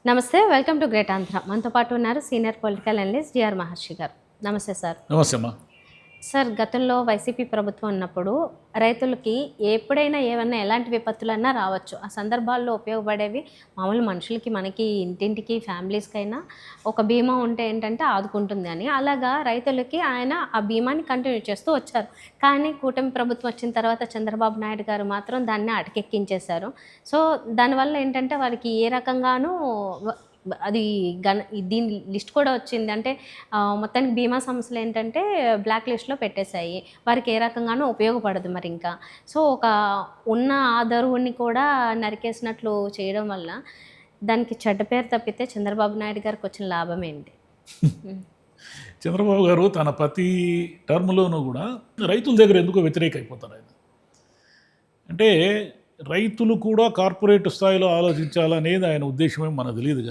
నమస్తే, welcome to great Andhra. మనతో పాటు ఉన్నారు సీనియర్ పొలిటికల్ అనలిస్ట్ జిఆర్ మహర్షి గారు. నమస్తే సార్. నమస్తే అమ్మా. సార్, గతంలో వైసీపీ ప్రభుత్వం ఉన్నప్పుడు రైతులకి ఎప్పుడైనా ఏమన్నా ఎలాంటి విపత్తులన్నా రావచ్చు. ఆ సందర్భాల్లో ఉపయోగపడేవి మామూలు మనుషులకి, మనకి ఇంటింటికి, ఫ్యామిలీస్కైనా ఒక బీమా ఉంటే ఏంటంటే ఆదుకుంటుంది అని. అలాగా రైతులకి ఆయన ఆ బీమాని కంటిన్యూ చేస్తూ వచ్చారు. కానీ కూటమి ప్రభుత్వం వచ్చిన తర్వాత చంద్రబాబు నాయుడు గారు మాత్రం దాన్ని అటకెక్కించేశారు. సో దానివల్ల ఏంటంటే వారికి ఏ రకంగానూ అది దీని లిస్ట్ కూడా వచ్చింది. అంటే మొత్తానికి బీమా సంస్థలు ఏంటంటే బ్లాక్ లిస్ట్లో పెట్టేశాయి. వారికి ఏ రకంగానూ ఉపయోగపడదు మరి ఇంకా. సో ఒక ఉన్న ఆదరువుని కూడా నరికేసినట్లు చేయడం వల్ల దానికి చెడ్డ పేరు తప్పితే చంద్రబాబు నాయుడు గారికి వచ్చిన లాభం ఏంటి? చంద్రబాబు గారు తన ప్రతి టర్మ్లోనూ కూడా రైతుల దగ్గర ఎందుకో వ్యతిరేక అయిపోతారు ఆయన. అంటే రైతులు కూడా కార్పొరేట్ స్థాయిలో ఆలోచించాలనేది ఆయన ఉద్దేశమే మనకు తెలియదు.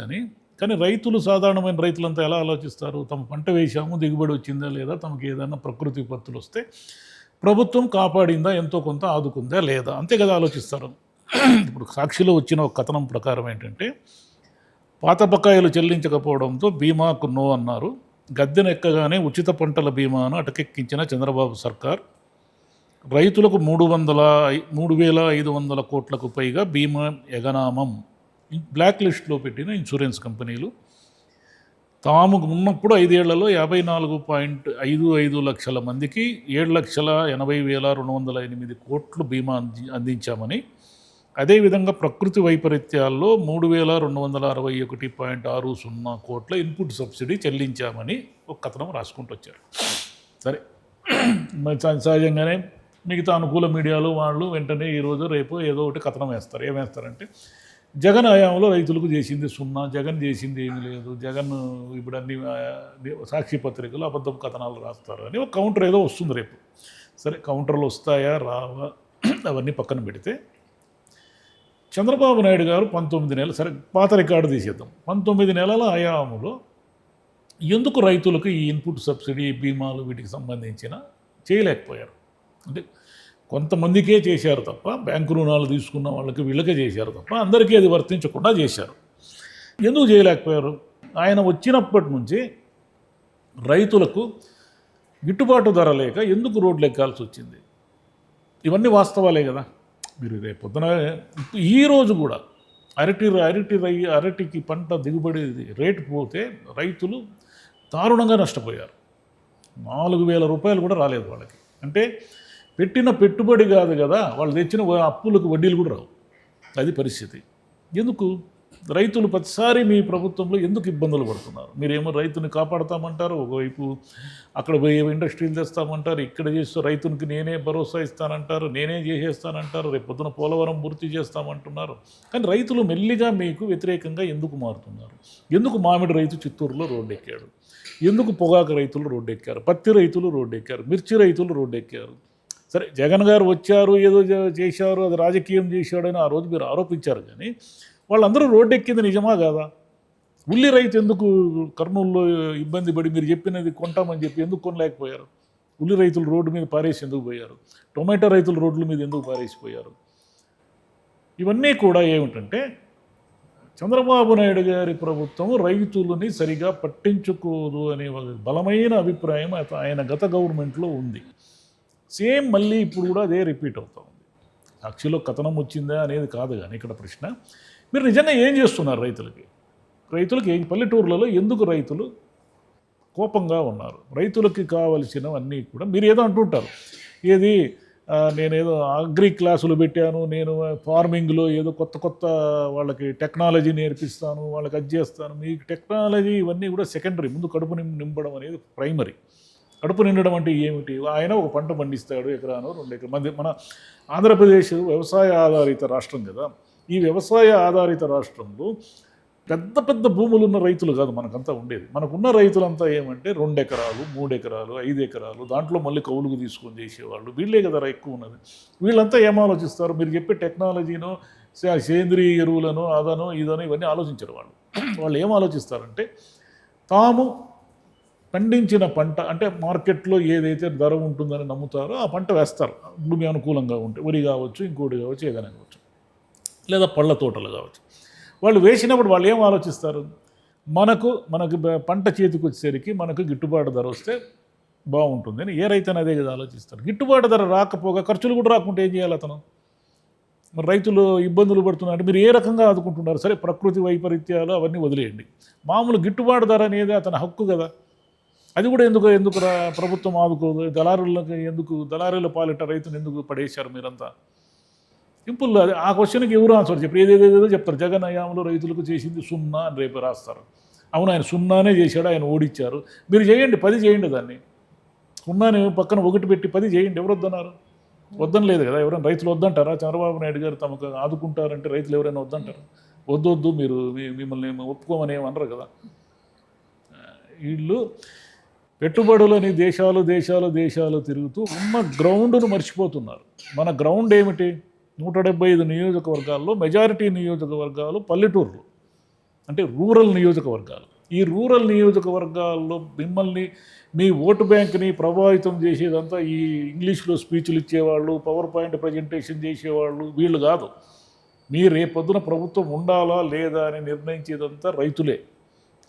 కానీ రైతులు, సాధారణమైన రైతులంతా ఎలా ఆలోచిస్తారు? తమ పంట వేసాము, దిగుబడి వచ్చిందా లేదా, తమకు ఏదైనా ప్రకృతి విపత్తులు వస్తే ప్రభుత్వం కాపాడిందా, ఎంతో కొంత ఆదుకుందా లేదా, అంతే కదా ఆలోచిస్తారు. ఇప్పుడు సాక్షిలో వచ్చిన ఒక కథనం ప్రకారం ఏంటంటే, పాత బకాయిలు చెల్లించకపోవడంతో బీమాకు నో అన్నారు. గద్దెనెక్కగానే ఉచిత పంటల బీమాను అటకెక్కించిన చంద్రబాబు సర్కార్ రైతులకు 3,500 కోట్లకు పైగా బీమా ఎగనామం. బ్లాక్ లిస్ట్లో పెట్టిన ఇన్సూరెన్స్ కంపెనీలు తాము ఉన్నప్పుడు 5 ఏళ్లలో 54.55 లక్షల మందికి 7,80,208 కోట్లు బీమా అందించామని, అదేవిధంగా ప్రకృతి వైపరీత్యాల్లో 3,261.60 కోట్ల ఇన్పుట్ సబ్సిడీ చెల్లించామని ఒక కథనం రాసుకుంటూ వచ్చారు. సరే, మరి సహజంగానే మిగతా అనుకూల మీడియాలో వాళ్ళు వెంటనే ఈరోజు రేపు ఏదో ఒకటి కథనం వేస్తారు. ఏమేస్తారంటే, జగన్ హయాంలో రైతులకు చేసింది సున్నా, జగన్ చేసింది ఏమీ లేదు, జగన్ ఇప్పుడు అన్ని సాక్షి పత్రికలు అబద్ధం కథనాలు రాస్తారు అని ఒక కౌంటర్ ఏదో వస్తుంది రేపు. సరే, కౌంటర్లు వస్తాయా రావా అవన్నీ పక్కన పెడితే, చంద్రబాబు నాయుడు గారు 19 నెలలు, సరే పాత రికార్డు తీసేద్దాం, 19 నెలల హయాంలో ఎందుకు రైతులకు ఈ ఇన్పుట్ సబ్సిడీ, బీమాలు వీటికి సంబంధించిన చేయలేకపోయారు? అంటే కొంతమందికే చేశారు తప్ప, బ్యాంకు రుణాలు తీసుకున్న వాళ్ళకి వీళ్ళకే చేశారు తప్ప అందరికీ అది వర్తించకుండా చేశారు. ఎందుకు చేయలేకపోయారు? ఆయన వచ్చినప్పటి నుంచి రైతులకు గిట్టుబాటు ధర లేక ఎందుకు రోడ్లు ఎక్కాల్సి వచ్చింది? ఇవన్నీ వాస్తవాలే కదా. మీరు రేపు పొద్దున ఈరోజు కూడా అరటికి పంట దిగుబడి రేటు పోతే రైతులు దారుణంగా నష్టపోయారు. 4,000 రూపాయలు కూడా రాలేదు వాళ్ళకి. అంటే పెట్టిన పెట్టుబడి కాదు కదా, వాళ్ళు తెచ్చిన అప్పులకు వడ్డీలు కూడా రావు. అది పరిస్థితి. ఎందుకు రైతులు ప్రతిసారి మీ ప్రభుత్వంలో ఎందుకు ఇబ్బందులు పడుతున్నారు? మీరేమో రైతుని కాపాడుతామంటారు, ఒకవైపు అక్కడ పోయి ఇండస్ట్రీలు తెస్తామంటారు, ఇక్కడ చేస్తూ రైతునికి నేనే భరోసా ఇస్తానంటారు, నేనే చేసేస్తానంటారు, రేపు పొద్దున పోలవరం పూర్తి చేస్తామంటున్నారు. కానీ రైతులు మెల్లిగా మీకు వ్యతిరేకంగా ఎందుకు మారుతున్నారు? ఎందుకు మామిడి రైతు చిత్తూరులో రోడ్డు ఎక్కాడు? ఎందుకు పొగాకు రైతులు రోడ్డు ఎక్కారు? పత్తి రైతులు రోడ్డు ఎక్కారు, మిర్చి రైతులు రోడ్డు ఎక్కారు. సరే, జగన్ గారు వచ్చారు, ఏదో చేశారు, అది రాజకీయం చేశాడని ఆ రోజు మీరు ఆరోపించారు. కానీ వాళ్ళందరూ రోడ్డు ఎక్కింది నిజమా కాదా? ఉల్లి రైతు ఎందుకు కర్నూలులో ఇబ్బంది పడి మీరు చెప్పినది కొంటామని చెప్పి ఎందుకు కొనలేకపోయారు? ఉల్లి రైతులు రోడ్డు మీద పారేసి ఎందుకు పోయారు? టొమాటో రైతులు రోడ్ల మీద ఎందుకు పారేసిపోయారు? ఇవన్నీ కూడా ఏమిటంటే, చంద్రబాబు నాయుడు గారి ప్రభుత్వం రైతులని సరిగా పట్టించుకోదు అనే బలమైన అభిప్రాయం ఆయన గత గవర్నమెంట్లో ఉంది. సేమ్ మళ్ళీ ఇప్పుడు కూడా అదే రిపీట్ అవుతూ ఉంది. సాక్షిలో కథనం వచ్చిందా అనేది కాదు. కానీ ఇక్కడ ప్రశ్న, మీరు నిజంగా ఏం చేస్తున్నారు రైతులకి? పల్లెటూర్లలో ఎందుకు రైతులు కోపంగా ఉన్నారు? రైతులకి కావలసినవన్నీ కూడా మీరు ఏదో అంటుంటారు, ఏది నేనేదో అగ్రి క్లాసులు పెట్టాను, నేను ఫార్మింగ్లో ఏదో కొత్త వాళ్ళకి టెక్నాలజీ నేర్పిస్తాను, వాళ్ళకి అది చేస్తాను. మీకు టెక్నాలజీ ఇవన్నీ కూడా సెకండరీ. ముందు కడుపు నింపడం అనేది ప్రైమరీ. కడుపు నిండడం అంటే ఏమిటి? ఆయన ఒక పంట పండిస్తాడు, ఎకరానో 2 ఎకరాలు. మన ఆంధ్రప్రదేశ్ వ్యవసాయ ఆధారిత రాష్ట్రం కదా. ఈ వ్యవసాయ ఆధారిత రాష్ట్రంలో పెద్ద భూములు ఉన్న రైతులు కాదు మనకంతా ఉండేది. మనకున్న రైతులంతా ఏమంటే 2 ఎకరాలు, 3 ఎకరాలు, 5 ఎకరాలు, దాంట్లో మళ్ళీ కౌలుకు తీసుకొని చేసేవాళ్ళు. వీళ్ళే కదా ఎక్కువ ఉన్నది. వీళ్ళంతా ఏం ఆలోచిస్తారు? మీరు చెప్పే టెక్నాలజీనో, సేంద్రీయ ఎరువులను, అదనో ఇదనో ఇవన్నీ ఆలోచించరు వాళ్ళు. వాళ్ళు ఏం ఆలోచిస్తారంటే, తాము పండించిన పంట అంటే మార్కెట్లో ఏదైతే ధర ఉంటుందని నమ్ముతారో ఆ పంట వేస్తారు. భూమి అనుకూలంగా ఉంటే వరి కావచ్చు, ఇంకోటి కావచ్చు, ఏదైనా కావచ్చు, లేదా పళ్ళ తోటలు కావచ్చు. వాళ్ళు వేసినప్పుడు వాళ్ళు ఏం ఆలోచిస్తారు, మనకు పంట చేతికి వచ్చేసరికి మనకు గిట్టుబాటు ధర వస్తే బాగుంటుంది అని ఏ రైతు అదే కదా ఆలోచిస్తారు. గిట్టుబాటు ధర రాకపోగా ఖర్చులు కూడా రాకుంటే ఏం చేయాలి అతను? మరి రైతులు ఇబ్బందులు పడుతున్నారు. మీరు ఏ రకంగా ఆదుకుంటున్నారు? సరే, ప్రకృతి వైపరీత్యాలు అవన్నీ వదిలేయండి, మామూలు గిట్టుబాటు ధర అనేది అతని హక్కు కదా. అది కూడా ఎందుకు ప్రభుత్వం ఆదుకోదు? దళారుల పాలిట రైతుని ఎందుకు పడేశారు మీరంతా? సింపుల్. అది ఆ క్వశ్చన్కి ఎవరు ఆన్సర్ చెప్పారు? ఏదేదో చెప్తారు. జగన్ హయాంలో రైతులకు చేసింది 0 అని రేపు రాస్తారు. అవును, ఆయన 0నే చేశాడు, ఆయన ఓడించారు. మీరు చేయండి, 10 చేయండి, దాన్ని 0ని పక్కన 1 పెట్టి 10 చేయండి. ఎవరు వద్దన్నారు? వద్దని లేదు కదా. ఎవరైనా రైతులు వద్దంటారా? చంద్రబాబు నాయుడు గారు తమకు ఆదుకుంటారంటే రైతులు ఎవరైనా వద్దంటారు? వద్దు మీరు మిమ్మల్ని ఒప్పుకోమని ఏమనరు కదా. వీళ్ళు పెట్టుబడులని దేశాలు తిరుగుతూ ఉన్న గ్రౌండ్ను మర్చిపోతున్నారు. మన గ్రౌండ్ ఏమిటి? 175 నియోజకవర్గాల్లో మెజారిటీ నియోజకవర్గాలు పల్లెటూర్లు, అంటే రూరల్ నియోజకవర్గాలు. ఈ రూరల్ నియోజకవర్గాల్లో మిమ్మల్ని మీ ఓటు బ్యాంక్ని ప్రభావితం చేసేదంతా ఈ ఇంగ్లీష్లో స్పీచ్లు ఇచ్చేవాళ్ళు, పవర్ పాయింట్ ప్రజెంటేషన్ చేసేవాళ్ళు వీళ్ళు కాదు. మీ రేపొద్దున ప్రభుత్వం ఉండాలా లేదా అని నిర్ణయించేదంతా రైతులే.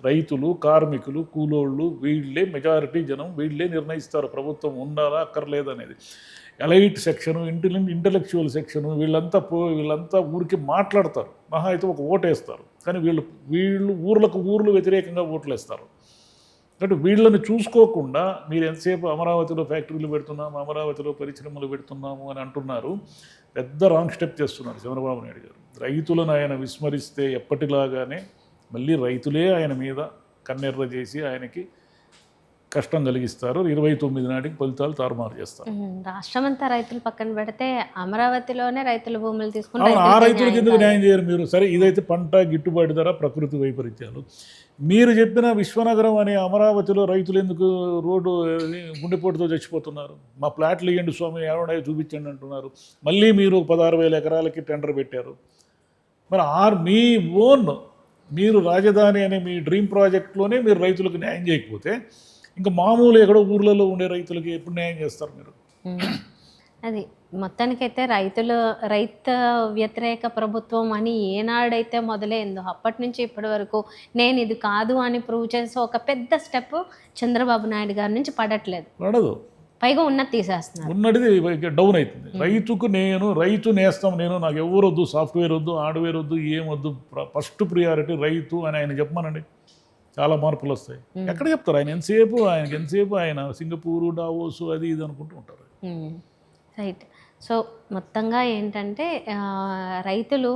రైతులు, కార్మికులు, కూలోళ్ళు వీళ్ళే మెజారిటీ జనం. వీళ్ళే నిర్ణయిస్తారు ప్రభుత్వం ఉండాలా అక్కర్లేదనేది. ఎలైట్ సెక్షను, ఇంటలెక్చువల్ సెక్షను వీళ్ళంతా ఊరికి మాట్లాడతారు, మహా అయితే ఒక ఓటు వేస్తారు. కానీ వీళ్ళు ఊర్లు వ్యతిరేకంగా ఓట్లు వేస్తారు. కాబట్టి వీళ్ళని చూసుకోకుండా మీరు ఎంతసేపు అమరావతిలో ఫ్యాక్టరీలు పెడుతున్నాము, అమరావతిలో పరిశ్రమలు పెడుతున్నాము అని అంటున్నారు. పెద్ద రాంగ్ స్టెప్ చేస్తున్నారు చంద్రబాబు నాయుడు గారు. రైతులను ఆయన విస్మరిస్తే ఎప్పటిలాగానే మళ్ళీ రైతులే ఆయన మీద కన్నెర్ర చేసి ఆయనకి కష్టం కలిగిస్తారు. 29 నాటికి ఫలితాలు తారుమారు చేస్తారు. రాష్ట్రం అంతా రైతులు పక్కన పెడితే అమరావతిలోనే రైతుల భూములు తీసుకుని ఆ రైతులకు ఎందుకు న్యాయం చేయరు మీరు? సరే, ఇదైతే పంట గిట్టుబాటు ధర, ప్రకృతి వైపరీత్యాలు. మీరు చెప్పిన విశ్వనగరం అనే అమరావతిలో రైతులు ఎందుకు రోడ్డు గుండెపోటుతో చచ్చిపోతున్నారు? మా ప్లాట్లు ఇవ్వండి స్వామి, ఏమన్నా చూపించండి అంటున్నారు. మళ్ళీ మీరు 16,000 ఎకరాలకి టెండర్ పెట్టారు. మరి మీ మీరు రాజధాని అనే మీ డ్రీమ్ ప్రాజెక్ట్లోనే మీరు రైతులకు న్యాయం చేయకపోతే ఇంకా మామూలు ఎక్కడో ఊర్లలో ఉండే రైతులకి ఎప్పుడు న్యాయం చేస్తారు మీరు? అది మొత్తానికైతే రైతు వ్యతిరేక ప్రభుత్వం అని ఏనాడైతే మొదలైందో అప్పటి నుంచి ఇప్పటి వరకు నేను ఇది కాదు అని ప్రూవ్ చేసి ఒక పెద్ద స్టెప్ చంద్రబాబు నాయుడు గారి నుంచి పడదు. పైగా ఉన్నది తీసేస్తున్నారు. ఉన్నది డౌన్ అవుతుంది. రైతు నేస్తాం నాకు ఎవరు వద్దు, సాఫ్ట్వేర్ వద్దు, హార్డ్వేర్ వద్దు, ఏమొద్దు, ఫస్ట్ ప్రియారిటీ రైతు అని ఆయన చెప్పమనండి, చాలా మార్పులు వస్తాయి. ఎక్కడ చెప్తారు? ఆయనకి ఎంతసేపు ఆయన సింగపూరు, డావోసు అది ఇది అనుకుంటూ ఉంటారు. రైట్. సో మొత్తంగా ఏంటంటే రైతులు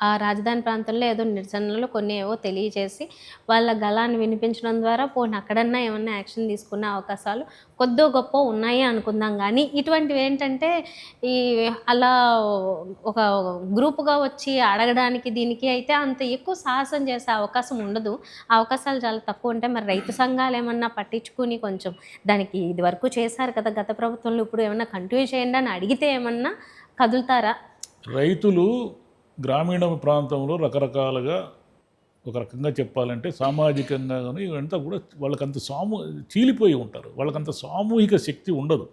ఆ రాజధాని ప్రాంతంలో ఏదో నిరసనలు కొన్ని ఏవో తెలియజేసి వాళ్ళ గళాన్ని వినిపించడం ద్వారా పోనీ అక్కడన్నా ఏమన్నా యాక్షన్ తీసుకునే అవకాశాలు కొద్దో గొప్ప ఉన్నాయి అనుకుందాం. కానీ ఇటువంటివి ఏంటంటే అలా ఒక గ్రూపుగా వచ్చి అడగడానికి దీనికి అయితే అంత ఎక్కువ సాహసం చేసే అవకాశం ఉండదు. అవకాశాలు చాలా తక్కువ ఉంటాయి. మరి రైతు సంఘాలు ఏమన్నా పట్టించుకుని కొంచెం దానికి ఇది వరకు చేశారు కదా గత ప్రభుత్వంలో, ఇప్పుడు ఏమన్నా కంటిన్యూ చేయండి అని అడిగితే ఏమన్నా కదులుతారా? రైతులు గ్రామీణ ప్రాంతంలో రకరకాలుగా, ఒక రకంగా చెప్పాలంటే సామాజికంగా కానీ ఇవంతా కూడా వాళ్ళకంత చీలిపోయి ఉంటారు. వాళ్ళకంత సామూహిక శక్తి ఉండదు.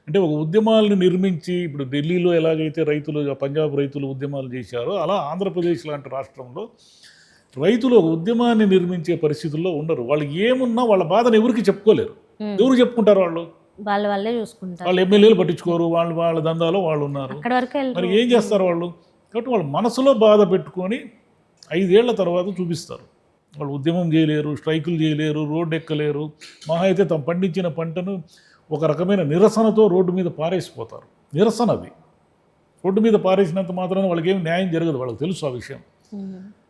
అంటే ఒక ఉద్యమాలను నిర్మించి, ఇప్పుడు ఢిల్లీలో ఎలాగైతే పంజాబ్ రైతులు ఉద్యమాలు చేశారో అలా ఆంధ్రప్రదేశ్ లాంటి రాష్ట్రంలో రైతులు ఒక ఉద్యమాన్ని నిర్మించే పరిస్థితుల్లో ఉండరు. వాళ్ళు ఏమున్నా వాళ్ళ బాధను ఎవరికి చెప్పుకోలేరు. ఎవరు చెప్పుకుంటారు? వాళ్ళే చూసుకుంటారు. వాళ్ళు ఎమ్మెల్యేలు పట్టించుకోరు, వాళ్ళ దందాలో వాళ్ళు ఉన్నారు. మరి ఏం చేస్తారు వాళ్ళు? కాబట్టి వాళ్ళు మనసులో బాధ పెట్టుకొని 5 ఏళ్ల తర్వాత చూపిస్తారు. వాళ్ళు ఉద్యమం చేయలేరు, స్ట్రైకులు చేయలేరు, రోడ్డు ఎక్కలేరు. మహా అయితే తమ పండించిన పంటను ఒక రకమైన నిరసనతో రోడ్డు మీద పారేసిపోతారు. నిరసన అది. రోడ్డు మీద పారేసినంత మాత్రాన వాళ్ళకి ఏమి న్యాయం జరగదు, వాళ్ళకి తెలుసు ఆ విషయం.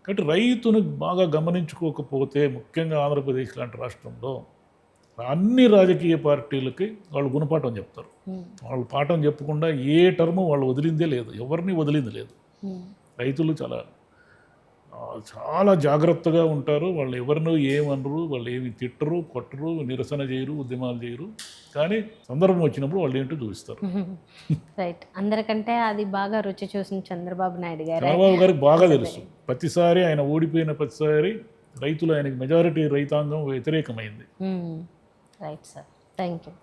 కాబట్టి రైతును బాగా గమనించుకోకపోతే, ముఖ్యంగా ఆంధ్రప్రదేశ్ లాంటి రాష్ట్రంలో అన్ని రాజకీయ పార్టీలకి వాళ్ళు గుణపాఠం చెప్తారు. వాళ్ళు పాఠం చెప్పకుండా ఏ టర్ము వాళ్ళు వదిలిందే లేదు, ఎవరిని వదిలింది లేదు. రైతులు చాలా జాగ్రత్తగా ఉంటారు. వాళ్ళు ఎవరినో ఏమనరు, వాళ్ళు ఏమి తిట్టరు, కొట్టరు, నిరసన చేయరు, ఉద్యమాలు చేయరు. కానీ సందర్భం వచ్చినప్పుడు వాళ్ళు ఏంటో చూపిస్తారు. రైట్. అందరికంటే అది బాగా రుచి చూసిన చంద్రబాబు గారికి బాగా తెలుసు. ప్రతిసారి ఆయన ఓడిపోయిన ప్రతిసారి రైతులు ఆయనకి మెజారిటీ రైతాంగం వ్యతిరేకమైంది. Right sir, thank you.